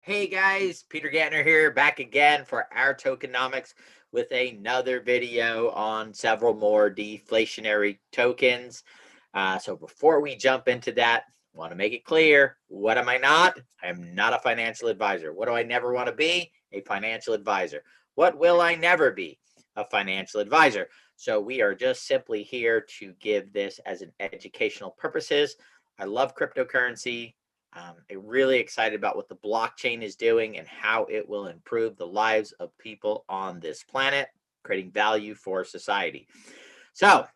Hey guys, Peter Gantner here, back again for our tokenomics with another video on several more deflationary tokens. So before we jump into that, I want to make it clear, what am I not? I am not a financial advisor. What do I never want to be? A financial advisor. What will I never be? A financial advisor. So we are just simply here to give this as an educational purposes. I love cryptocurrency. I'm really excited about what the blockchain is doing and how it will improve the lives of people on this planet, creating value for society. So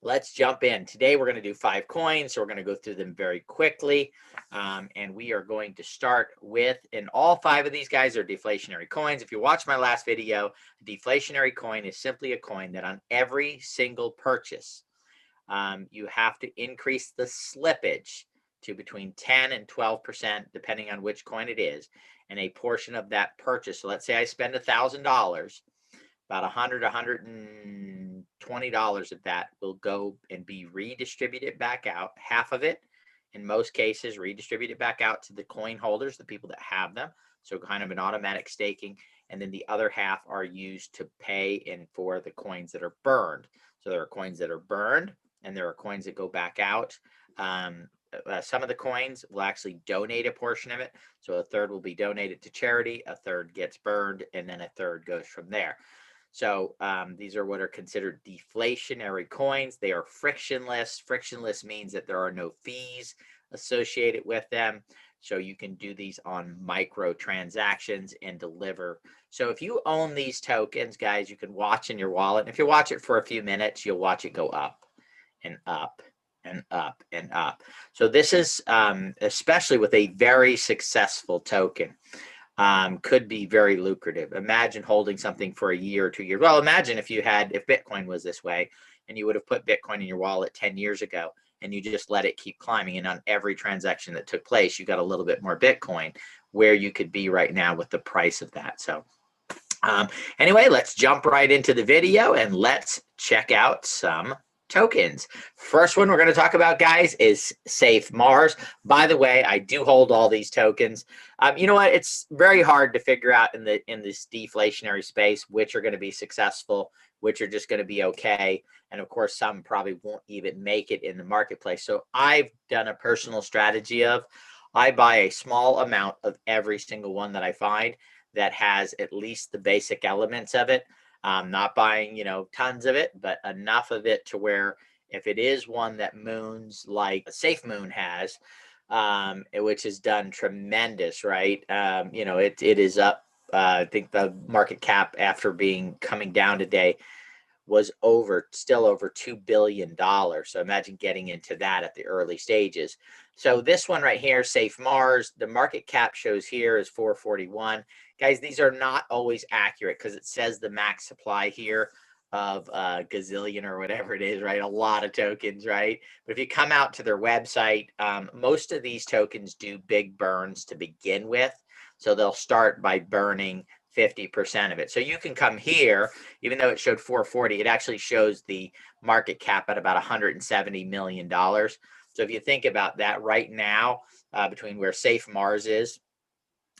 let's jump in. Today we're going to do 5 coins, so we're going to go through them very quickly. And we are going to start with, and all 5 of these guys are deflationary coins. If you watch my last video, a deflationary coin is simply a coin that on every single purchase, you have to increase the slippage to between 10 and 12%, depending on which coin it is, and a portion of that purchase. So let's say I spend $1,000, about $100, $120 of that will go and be redistributed back out. Half of it, in most cases, redistributed back out to the coin holders, the people that have them. So kind of an automatic staking. And then the other half are used to pay in for the coins that are burned. So there are coins that are burned, and there are coins that go back out. Some of the coins will actually donate a portion of it. So a third will be donated to charity, a third gets burned, and then a third goes from there. So these are what are considered deflationary coins. They are frictionless. Frictionless means that there are no fees associated with them. So you can do these on micro transactions and deliver. So if you own these tokens, guys, you can watch in your wallet. And if you watch it for a few minutes, you'll watch it go up and up and up and up. So this is, especially with a very successful token, could be very lucrative. Imagine holding something for a year or 2 years. Well, imagine if Bitcoin was this way and you would have put Bitcoin in your wallet 10 years ago and you just let it keep climbing. And on every transaction that took place, you got a little bit more Bitcoin, where you could be right now with the price of that. So anyway, let's jump right into the video and let's check out some tokens. First one we're going to talk about, guys, is Safemars. By the way, I do hold all these tokens. You know what? It's very hard to figure out in this deflationary space which are going to be successful, which are just going to be okay, and of course some probably won't even make it in the marketplace. So I've done a personal strategy of I buy a small amount of every single one that I find that has at least the basic elements of it. Not buying, tons of it, but enough of it to where if it is one that moons like Safemars has, which has done tremendous, right? It is up. I think the market cap after coming down today was still over $2 billion. So imagine getting into that at the early stages. So this one right here, Safemars, the market cap shows here is 441. Guys, these are not always accurate because it says the max supply here of gazillion or whatever it is, right? A lot of tokens, right? But if you come out to their website, most of these tokens do big burns to begin with. So they'll start by burning 50% of it. So you can come here, even though it showed 440, it actually shows the market cap at about $170 million. So if you think about that right now, between where Safemars is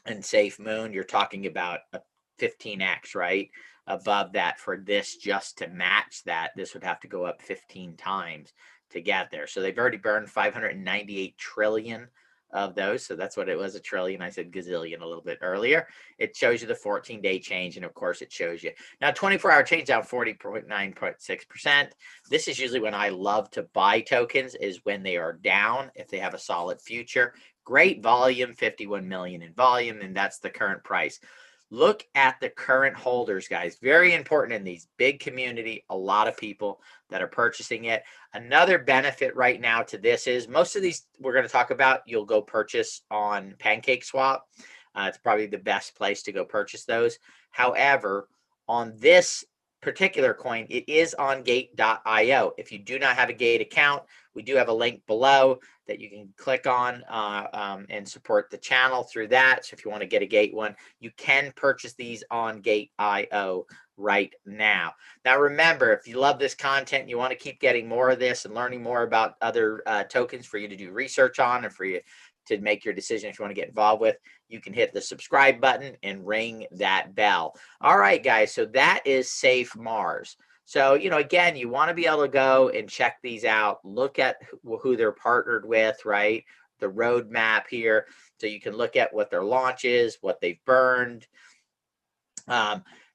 and Safemars, you're talking about a 15x, right? Above that for this, just to match that, this would have to go up 15 times to get there. So they've already burned 598 trillion of those. So that's what it was, a trillion. I said gazillion a little bit earlier. It shows you the 14-day change. And of course it shows you now 24-hour change down 40.96%. This is usually when I love to buy tokens, is when they are down, if they have a solid future. Great volume, 51 million in volume, and that's the current price. Look at the current holders, guys. Very important in these big community, a lot of people that are purchasing it. Another benefit right now to this is most of these we're going to talk about, you'll go purchase on PancakeSwap. It's probably the best place to go purchase those. However, on this particular coin, it is on gate.io. If you do not have a Gate account, we do have a link below that you can click on and support the channel through that. So if you want to get a Gate one, you can purchase these on gate.io right now. Now, remember, if you love this content, you want to keep getting more of this and learning more about other tokens for you to do research on and for you to make your decision if you want to get involved with, you can hit the subscribe button and ring that bell. All right, guys. So that is Safemars. So, again, you want to be able to go and check these out, look at who they're partnered with, right? The roadmap here. So you can look at what their launch is, what they've burned.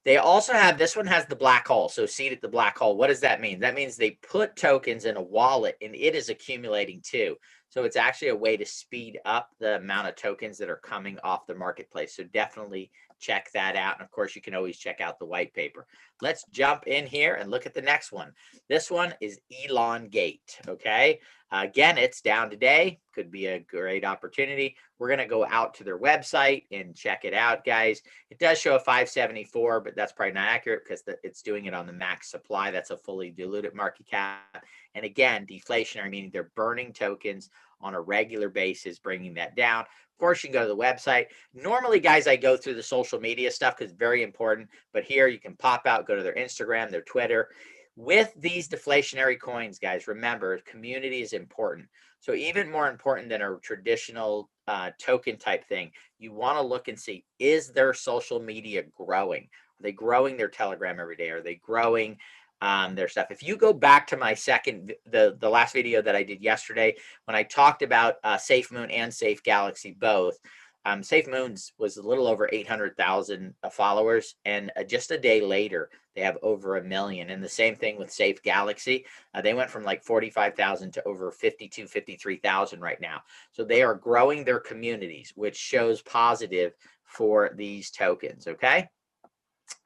They also have, this one has the black hole. So seed at the black hole. What does that mean? That means they put tokens in a wallet and it is accumulating too. So it's actually a way to speed up the amount of tokens that are coming off the marketplace. So definitely check that out. And of course, you can always check out the white paper. Let's jump in here and look at the next one. This one is Elongate. Okay. Again, it's down today. Could be a great opportunity. We're going to go out to their website and check it out, guys. It does show a 574, but that's probably not accurate because it's doing it on the max supply. That's a fully diluted market cap. And again, deflationary, meaning they're burning tokens on a regular basis, bringing that down. Of course, you can go to the website. Normally, guys, I go through the social media stuff because it's very important. But here you can pop out, go to their Instagram, their Twitter. With these deflationary coins, guys, remember, community is important. So even more important than a traditional token type thing, you want to look and see, is their social media growing? Are they growing their Telegram every day? Are they growing their stuff? If you go back to my the last video that I did yesterday, when I talked about Safemoon and Safegalaxy both, Safemoon's was a little over 800,000 followers, and just a day later, they have over 1 million. And the same thing with Safegalaxy. They went from like 45,000 to over 53,000 right now. So they are growing their communities, which shows positive for these tokens. Okay.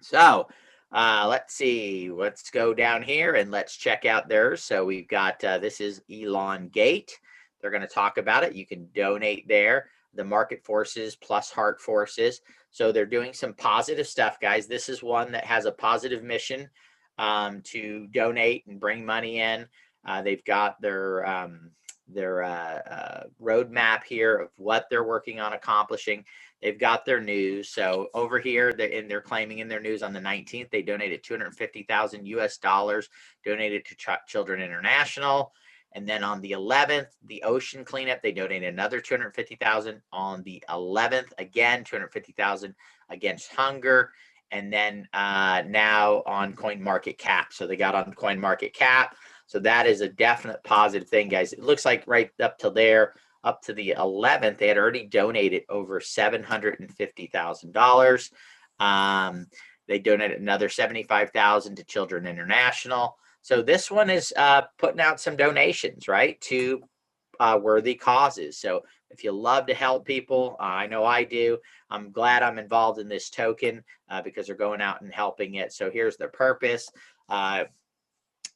So let's see. Let's go down here and let's check out theirs. So we've got this is Elongate. They're going to talk about it. You can donate there. The market forces plus heart forces. So they're doing some positive stuff, guys. This is one that has a positive mission to donate and bring money in. They've got their roadmap here of what they're working on accomplishing. They've got their news. So over here, they're claiming in their news on the 19th, they donated 250,000 US dollars, donated to Children International. And then on the 11th, the ocean cleanup, they donated another 250,000. On the 11th, again, 250,000 against hunger. And then now on CoinMarketCap. So they got on CoinMarketCap. So that is a definite positive thing, guys. It looks like right up to there, up to the 11th, they had already donated over $750,000. They donated another 75,000 to Children International. So this one is putting out some donations, right, to worthy causes. So if you love to help people, I know I do. I'm glad I'm involved in this token because they're going out and helping it. So here's their purpose.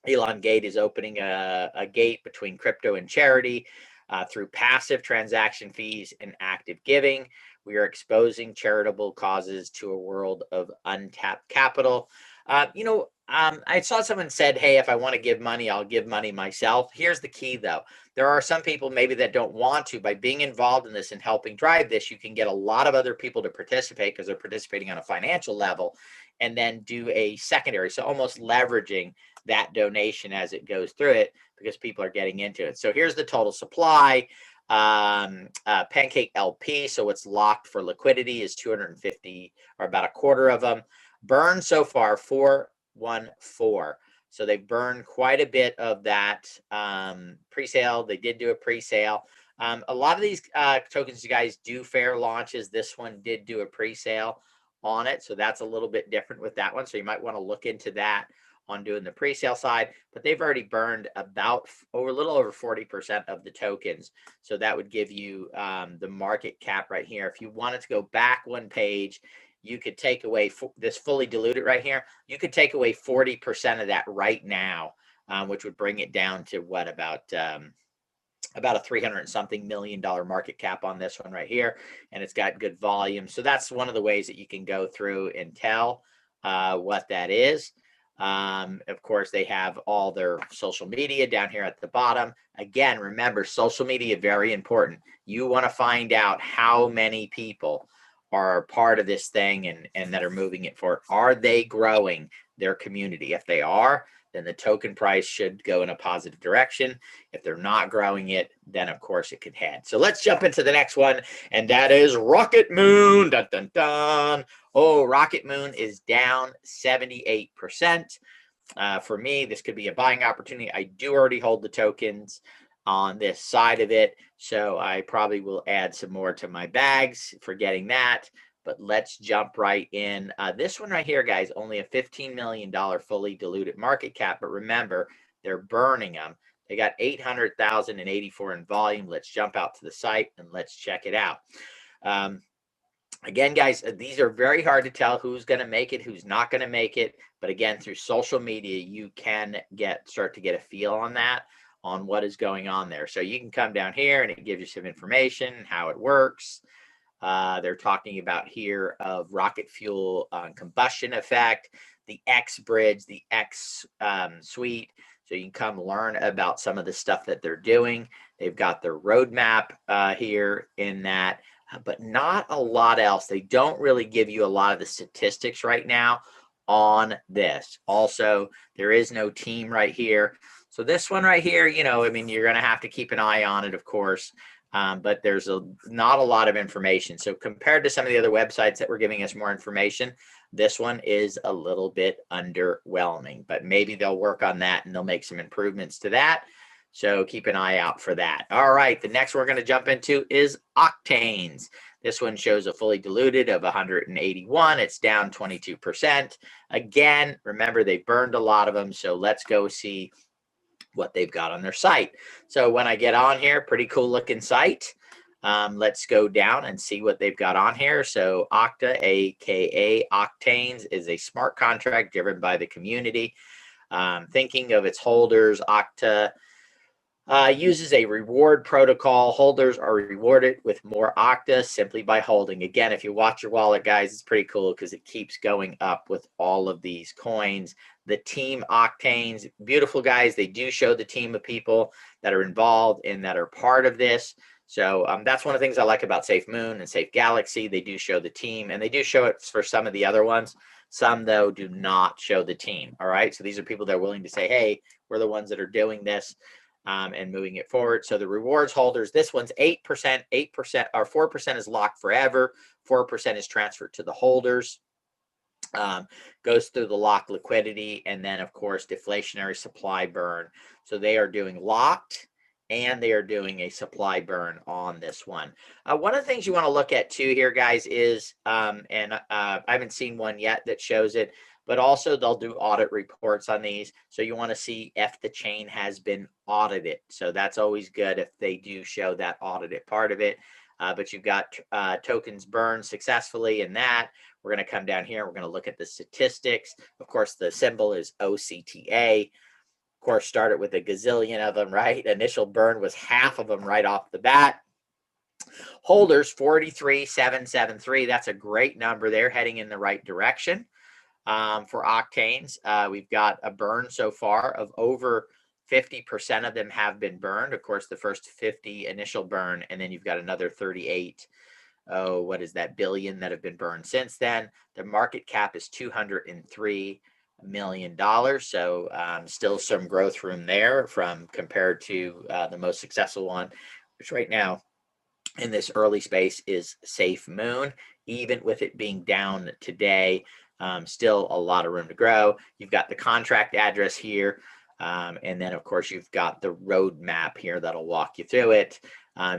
Elongate is opening a gate between crypto and charity through passive transaction fees and active giving. We are exposing charitable causes to a world of untapped capital. I saw someone said, hey, if I want to give money, I'll give money myself. Here's the key, though. There are some people maybe that don't want to. By being involved in this and helping drive this, you can get a lot of other people to participate because they're participating on a financial level and then do a secondary. So almost leveraging that donation as it goes through it because people are getting into it. So here's the total supply. Pancake LP, so what's locked for liquidity is 250 or about a quarter of them. Burn so far 414. So they've burned quite a bit of that pre-sale. They did do a pre-sale. A lot of these tokens, you guys, do fair launches. This one did do a pre-sale on it. So that's a little bit different with that one. So you might want to look into that on doing the pre-sale side, but they've already burned about a little over 40% of the tokens. So that would give you the market cap right here. If you wanted to go back one page, you could take away this fully diluted right here. You could take away 40% of that right now, which would bring it down to what, about a $300 something million market cap on this one right here. And it's got good volume. So that's one of the ways that you can go through and tell what that is. Of course, they have all their social media down here at the bottom. Again, remember, social media, very important. You want to find out how many people are part of this thing and that are moving it forward. Are they growing their community? If they are, then the token price should go in a positive direction. If they're not growing it, then of course it could head. So let's jump into the next one, and that is RocketMoon. Dun, dun, dun. Oh, RocketMoon is down 78%. For me, this could be a buying opportunity. I do already hold the tokens on this side of it, so I probably will add some more to my bags for getting that. But let's jump right in. This one right here, guys, only a $15 million fully diluted market cap. But remember, they're burning them. They got 800,084 in volume. Let's jump out to the site and let's check it out. Again, guys, these are very hard to tell who's going to make it, who's not going to make it. But again, through social media, you can start to get a feel on that, on what is going on there. So you can come down here and it gives you some information, how it works. They're talking about here of rocket fuel combustion effect, the X bridge, the X suite. So you can come learn about some of the stuff that they're doing. They've got their roadmap here in that, but not a lot else. They don't really give you a lot of the statistics right now on this. Also, there is no team right here. So this one right here, you know, I mean, you're going to have to keep an eye on it, of course. But there's not a lot of information. So compared to some of the other websites that were giving us more information, this one is a little bit underwhelming. But maybe they'll work on that and they'll make some improvements to that. So keep an eye out for that. All right, the next we're going to jump into is Octanes. This one shows a fully diluted of 181. It's down 22%. Again, remember, they burned a lot of them. So let's go see what they've got on their site. So when I get on here, pretty cool looking site. Let's go down and see what they've got on here. So Octa, aka Octanes, is a smart contract driven by the community. Thinking of its holders, Octa uses a reward protocol. Holders are rewarded with more Octa simply by holding. Again, if you watch your wallet, guys, it's pretty cool because it keeps going up with all of these coins. The team Octanes, beautiful guys. They do show the team of people that are involved and that are part of this. So that's one of the things I like about SafeMoon and Safe Galaxy. They do show the team, and they do show it for some of the other ones. Some, though, do not show the team. All right. So these are people that are willing to say, hey, we're the ones that are doing this. And moving it forward. So the rewards holders, this one's 8%, 8% or 4% is locked forever. 4% is transferred to the holders. Goes through the lock liquidity, and then of course deflationary supply burn. So they are doing locked and they are doing a supply burn on this one. One of the things you want to look at too here, guys, is I haven't seen one yet that shows it, but also they'll do audit reports on these. So you want to see if the chain has been audited. So that's always good if they do show that audited part of it. But you've got tokens burned successfully in that. We're going to come down here. We're going to look at the statistics. Of course, the symbol is OCTA. Of course, started with a gazillion of them, right? Initial burn was half of them right off the bat. Holders, 43,773. That's a great number there, heading in the right direction. For Octanes, we've got a burn so far of over 50% of them have been burned. Of course, the first 50 initial burn, and then you've got another 38. Oh, what is that, billion that have been burned since then. The market cap is $203 million. So still some growth room there from compared to the most successful one, which right now in this early space is SafeMoon. Even with it being down today, still a lot of room to grow. You've got the contract address here. And then, of course, you've got the roadmap here that'll walk you through it.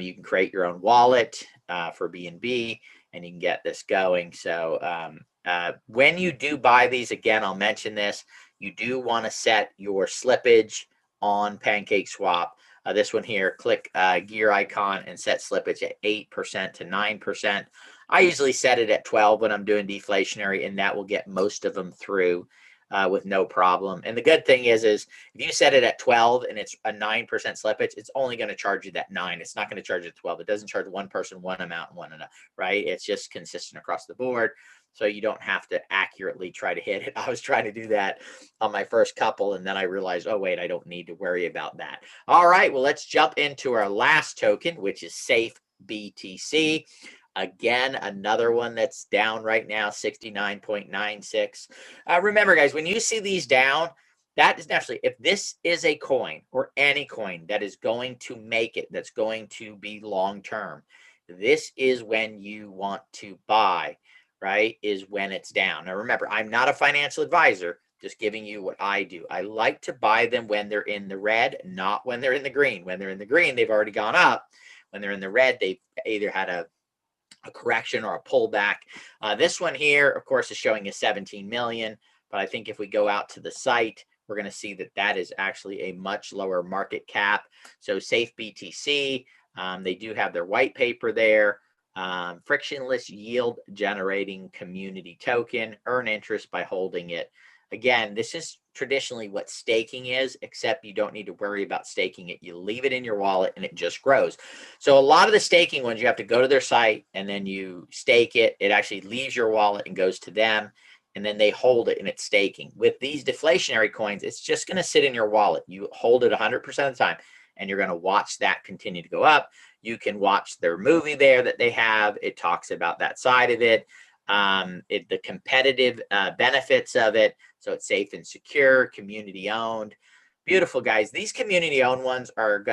You can create your own wallet for BNB, and you can get this going. So when you do buy these, again, I'll mention this, you do want to set your slippage on PancakeSwap. This one here, click gear icon and set slippage at 8% to 9%. I usually set it at 12 when I'm doing deflationary, and that will get most of them through with no problem. And the good thing is if you set it at 12 and it's a 9% slippage, it's only going to charge you that 9. It's not going to charge you 12. It doesn't charge one person one amount and one another, right? It's just consistent across the board. So you don't have to accurately try to hit it. I was trying to do that on my first couple, and then I realized, oh, wait, I don't need to worry about that. All right, well, let's jump into our last token, which is Safebtc. Again, another one that's down right now, 69.96. Remember, guys, when you see these down, that is naturally, if this is a coin or any coin that is going to make it, that's going to be long term, this is when you want to buy, right? Is when it's down. Now, remember, I'm not a financial advisor, just giving you what I do. I like to buy them when they're in the red, not when they're in the green. When they're in the green, they've already gone up. When they're in the red, they've either had a correction or a pullback. This one here, of course, is showing a 17 million, but I think if we go out to the site, we're going to see that that is actually a much lower market cap. So Safebtc, they do have their white paper there. Frictionless yield generating community token, earn interest by holding it. Again, this is traditionally what staking is, except you don't need to worry about staking it. You leave it in your wallet and it just grows. So a lot of the staking ones, you have to go to their site and then you stake it. It actually leaves your wallet and goes to them, and then they hold it and it's staking. With these deflationary coins, it's just going to sit in your wallet. You hold it 100% of the time, and you're going to watch that continue to go up. You can watch their movie there that they have. It talks about that side of it. The competitive benefits of it. So it's safe and secure, community owned. Beautiful, guys. These community owned ones are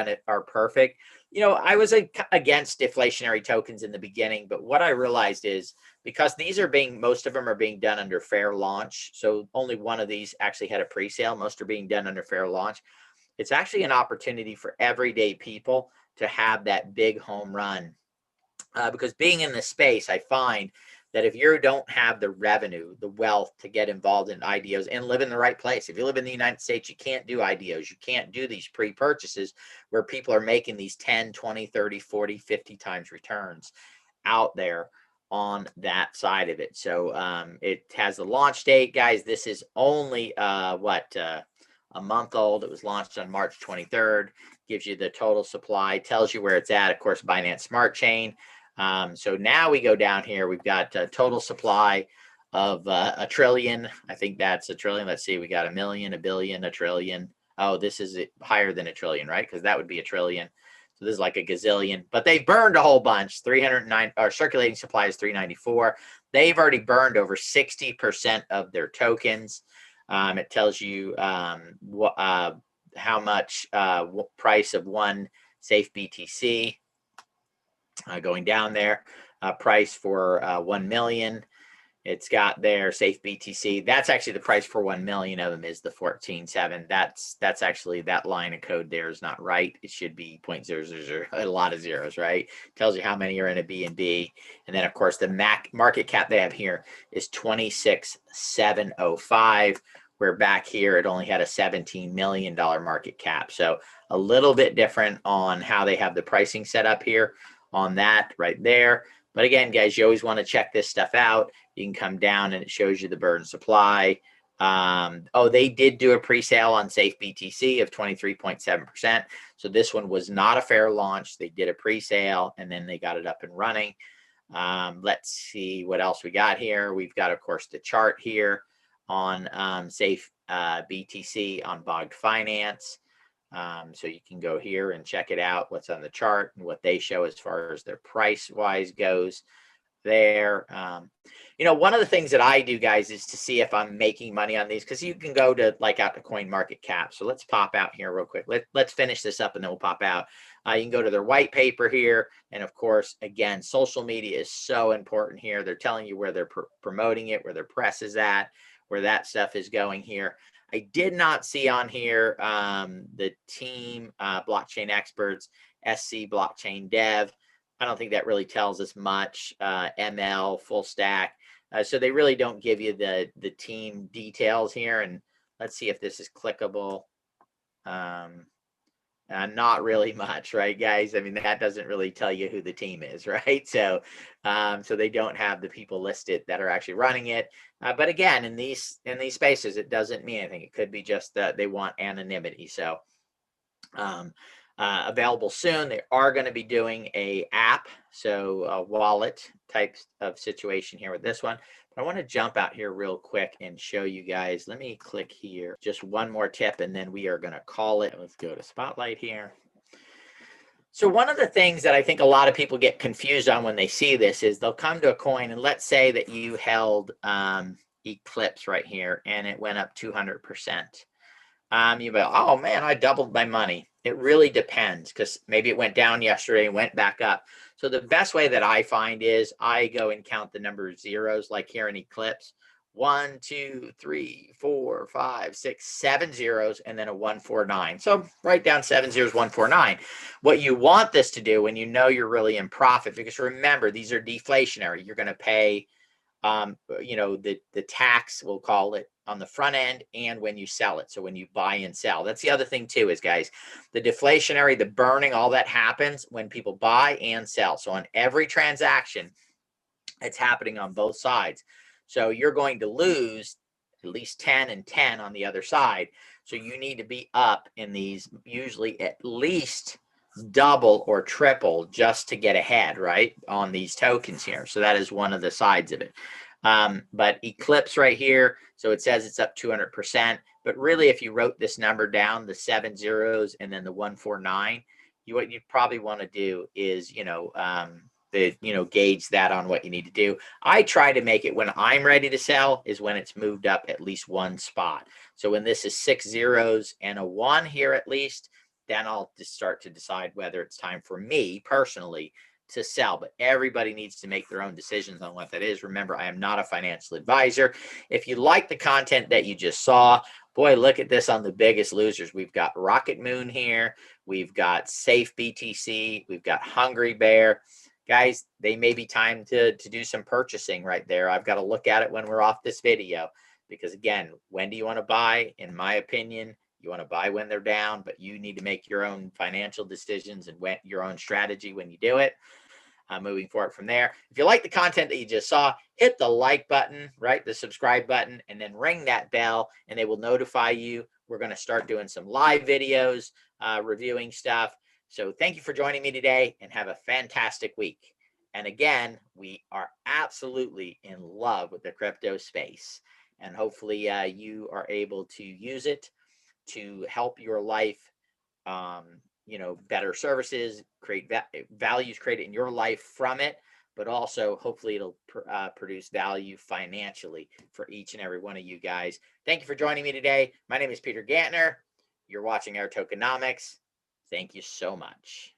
perfect. You know, I was against deflationary tokens in the beginning, but what I realized is because these are most of them are being done under fair launch. So only one of these actually had a pre-sale. Most are being done under fair launch. It's actually an opportunity for everyday people to have that big home run. Because being in this space, I find that if you don't have the revenue, the wealth to get involved in IDOs and live in the right place, if you live in the United States, you can't do IDOs. You can't do these pre-purchases where people are making these 10, 20, 30, 40, 50 times returns out there on that side of it. So it has the launch date, guys. This is only a month old. It was launched on March 23rd. Gives you the total supply, tells you where it's at. Of course, Binance Smart Chain. So now we go down here. We've got a total supply of a trillion. I think that's a trillion. Let's see. We got a million, a billion, a trillion. Oh, this is higher than a trillion, right? Because that would be a trillion. So this is like a gazillion. But they've burned a whole bunch. 309. Our circulating supply is 394. They've already burned over 60% of their tokens. It tells you how much price of one Safebtc. Going down there, price for 1 million. It's got their Safebtc. That's actually the price for 1 million of them is the 14.7. That's actually, that line of code there is not right. It should be 0.000, a lot of zeros, right? Tells you how many are in a BNB. And then of course the market cap they have here is 26,705. Where back here it only had a $17 million market cap. So a little bit different on how they have the pricing set up here on that right there. But again, guys, you always want to check this stuff out. You can come down and it shows you the burn supply. Oh, they did do a pre-sale on Safebtc of 23.7%. So this one was not a fair launch. They did a pre-sale and then they got it up and running. Let's see what else we got here. We've got, of course, the chart here on Safebtc on Bogged Finance. So you can go here and check it out, what's on the chart and what they show as far as their price wise goes there. You know, one of the things that I do, guys, is to see if I'm making money on these, because you can go to like out to Coin Market Cap. So let's pop out here real quick. Let's finish this up and then we'll pop out. You can go to their white paper here. And of course, again, social media is so important here. They're telling you where they're promoting it, where their press is at, where that stuff is going here. I did not see on here the team blockchain experts, SC blockchain dev. I don't think that really tells us much. ML full stack. So they really don't give you the team details here. And let's see if this is clickable. Not really much, right, guys? I mean, that doesn't really tell you who the team is, right? So, so they don't have the people listed that are actually running it. But again, in these spaces, it doesn't mean anything. It could be just that they want anonymity. So, available soon. They are going to be doing a app, so a wallet type of situation here with this one. I want to jump out here real quick and show you guys. Let me click here. Just one more tip, and then we are going to call it. Let's go to Spotlight here. So one of the things that I think a lot of people get confused on when they see this is they'll come to a coin, and let's say that you held Eclipse right here and it went up 200%. You go, oh man, I doubled my money. It really depends, because maybe it went down yesterday and went back up. So the best way that I find is I go and count the number of zeros, like here in Eclipse. 1, 2, 3, 4, 5, 6, 7 zeros, and then a 149. So write down 7 zeros, 149. What you want this to do when you know you're really in profit, because remember, these are deflationary. You're going to pay the tax, we'll call it, on the front end and when you sell it. So when you buy and sell, that's the other thing too, is guys, the deflationary, the burning, all that happens when people buy and sell. So on every transaction, it's happening on both sides. So you're going to lose at least 10 and 10 on the other side. So you need to be up in these, usually at least double or triple, just to get ahead, right, on these tokens here. So that is one of the sides of it. But Eclipse right here, so it says it's up 200%, but really if you wrote this number down, the 7 zeros and then the 149, what you probably want to do is gauge that on what you need to do. I try to make it when I'm ready to sell is when it's moved up at least one spot. So when this is 6 zeros and a 1 here at least, then I'll just start to decide whether it's time for me personally to sell. But everybody needs to make their own decisions on what that is. Remember, I am not a financial advisor. If you like the content that you just saw, boy, look at this on the biggest losers. We've got RocketMoon here. We've got Safebtc. We've got Hungry Bear. Guys, they may be time to do some purchasing right there. I've got to look at it when we're off this video, because again, when do you want to buy? In my opinion, you want to buy when they're down, but you need to make your own financial decisions and your own strategy when you do it. Moving forward from there, if you like the content that you just saw, hit the like button, right, the subscribe button, and then ring that bell, and they will notify you. We're going to start doing some live videos, reviewing stuff. So thank you for joining me today, and have a fantastic week. And again, we are absolutely in love with the crypto space, and hopefully you are able to use it to help your life, better services, create values created in your life from it, but also hopefully it'll produce value financially for each and every one of you guys. Thank you for joining me today. My name is Peter Gantner. You're watching Our Tokenomics. Thank you so much.